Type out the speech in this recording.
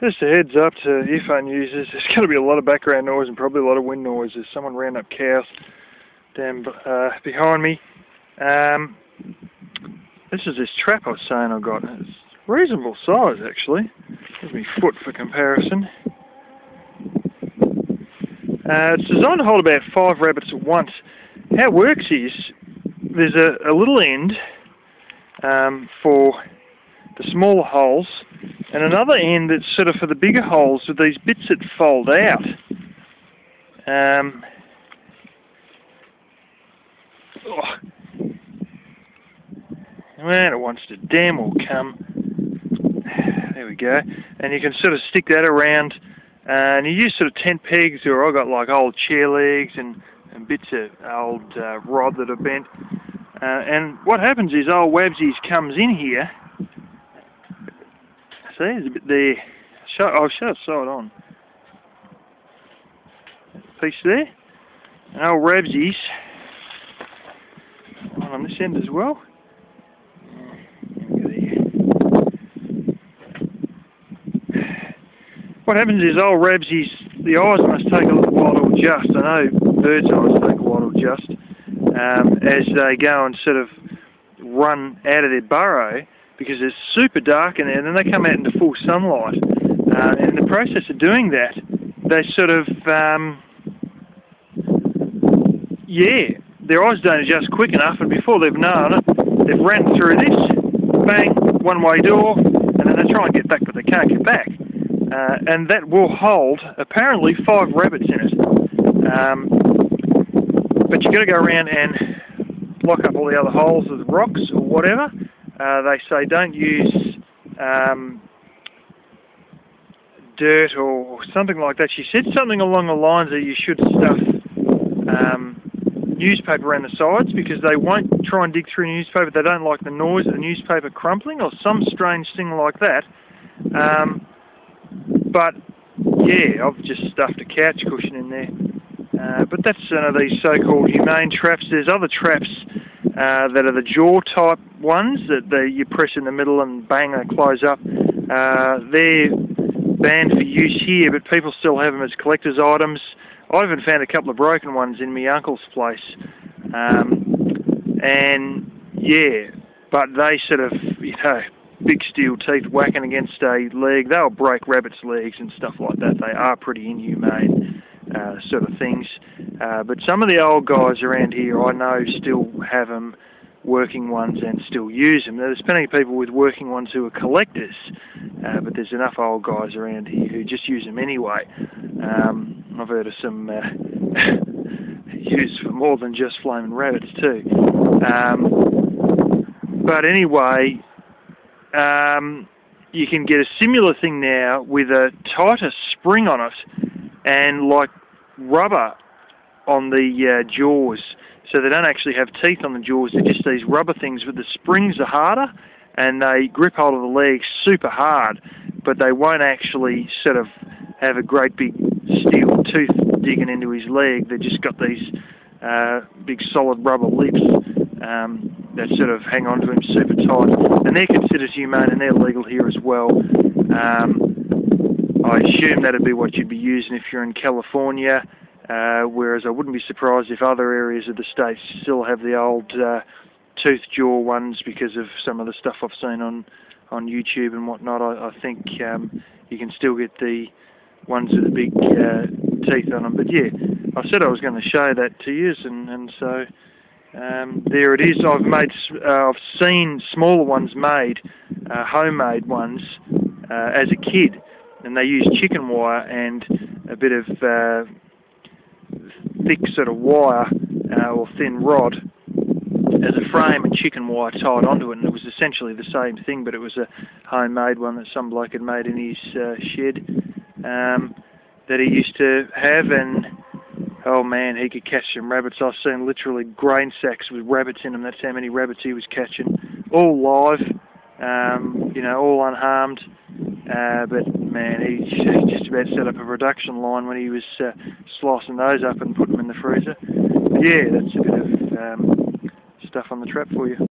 Just a heads up to earphone users, there's going to be a lot of background noise and probably a lot of wind noise. There's someone rounding up cows down behind me. This is this trap I was saying I got. It's reasonable size actually. Gives me foot for comparison. It's designed to hold about 5 rabbits at once. How it works is there's a little end for the smaller holes, and another end that's sort of for the bigger holes with these bits that fold out. Man, it wants to damn or come. There we go. And you can sort of stick that around, and you use sort of tent pegs, or I got like old chair legs and bits of old rod that are bent. And what happens is old Wabsies comes in here. See, there's a bit there. I'll show it side on. Piece there. And old Rabsies on this end as well. What happens is old Rabsies, the eyes must take a little while to adjust. I know birds' eyes take a while to adjust as they go and sort of run out of their burrow, because it's super dark in there, and then they come out into full sunlight. And in the process of doing that, they sort of, their eyes don't adjust quick enough, and before they've known it, they've ran through this, bang, one-way door, and then they try and get back, but they can't get back. And that will hold, apparently, 5 rabbits in it. But you've got to go around and block up all the other holes with rocks or whatever. They say don't use dirt or something like that. She said something along the lines that you should stuff newspaper around the sides, because they won't try and dig through newspaper. They don't like the noise of the newspaper crumpling or some strange thing like that. But yeah, I've just stuffed a couch cushion in there. But that's one of these so-called humane traps. There's other traps that are the jaw type ones that you press in the middle and bang, they close up. They're banned for use here, but people still have them as collector's items. I even found a couple of broken ones in my uncle's place. And yeah, but they sort of, big steel teeth whacking against a leg, they'll break rabbits' legs and stuff like that. They are pretty inhumane sort of things. But some of the old guys around here, I know, still have them, working ones, and still use them. There's plenty of people with working ones who are collectors, but there's enough old guys around here who just use them anyway. I've heard of some use for more than just flaming rabbits too. But anyway, you can get a similar thing now with a tighter spring on it and like rubber on the jaws, so they don't actually have teeth on the jaws. They're just these rubber things, but the springs are harder and they grip hold of the legs super hard, but they won't actually sort of have a great big steel tooth digging into his leg. They've just got these big solid rubber lips that sort of hang on to him super tight, and they're considered humane and they're legal here as well. I assume that'd be what you'd be using if you're in California, whereas I wouldn't be surprised if other areas of the states still have the old tooth jaw ones, because of some of the stuff I've seen on YouTube and whatnot. I think you can still get the ones with the big teeth on them. But yeah, I said I was going to show that to you, and so there it is. I've seen smaller ones made, homemade ones, as a kid, and they use chicken wire and a bit of thick sort of wire or thin rod as a frame, and chicken wire tied onto it, and it was essentially the same thing, but it was a homemade one that some bloke had made in his shed that he used to have. And oh man, he could catch some rabbits. I've seen literally grain sacks with rabbits in them. That's how many rabbits he was catching, all live, all unharmed. But man, he just about set up a production line when he was slicing those up and putting them in the freezer. But yeah, that's a bit of stuff on the trap for you.